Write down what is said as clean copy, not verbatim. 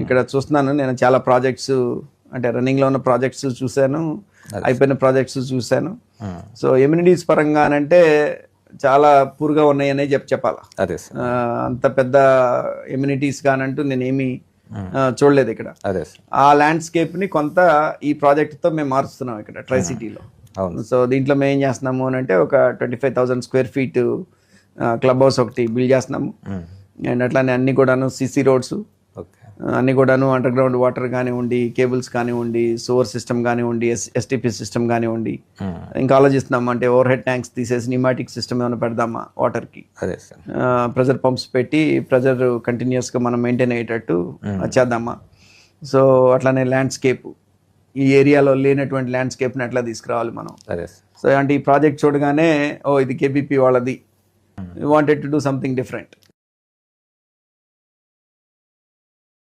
ఇక్కడ చూస్తున్నాను నేను చాలా ప్రాజెక్ట్స్, అంటే రన్నింగ్లో ఉన్న ప్రాజెక్ట్స్ చూశాను, అయిపోయిన ప్రాజెక్ట్స్ చూశాను. సో ఎమ్యూనిటీస్ పరంగా అంటే చాలా పూర్గా ఉన్నాయనే చెప్పాలా. అదే సార్. అంత పెద్ద ఎమ్యూనిటీస్ కానంటూ నేనేమి చూడలేదు ఇక్కడ. అదే సార్. ఆ ల్యాండ్స్కేప్ని కొంత ఈ ప్రాజెక్ట్తో మేము మారుస్తున్నాం ఇక్కడ ట్రై సిటీలో. సో దీంట్లో మేము ఏం చేస్తున్నాము అని అంటే ఒక 25,000 స్క్వేర్ ఫీట్ క్లబ్ హౌస్ ఒకటి బిల్డ్ చేస్తున్నాము. అండ్ అట్లానే అన్ని కూడాను సిసి రోడ్స్, అన్ని కూడాను అండర్ గ్రౌండ్ వాటర్ కానివ్వండి, కేబుల్స్ కానివ్వండి, సోవర్ సిస్టమ్ కానివ్వండి, ఎస్టీపీ సిస్టమ్ కానివ్వండి. ఇంకా ఆలోచిస్తున్నాము అంటే ఓవర్ హెడ్ ట్యాంక్స్ తీసేసి న్యూమాటిక్ సిస్టమ్ ఏమైనా పెడదామా వాటర్కి, ప్రెజర్ పంప్స్ పెట్టి ప్రెజర్ కంటిన్యూస్గా మనం మెయింటైన్ అయ్యేటట్టు చేద్దామా. సో అట్లానే ల్యాండ్స్కేప్, ఈ ఏరియాలో లేనటువంటి ల్యాండ్స్కేప్ని ఎట్లా తీసుకురావాలి మనం. సో అంటే ఈ ప్రాజెక్ట్ చూడగానే ఓ ఇది కేబీపీ వాళ్ళది, wanted to do something different.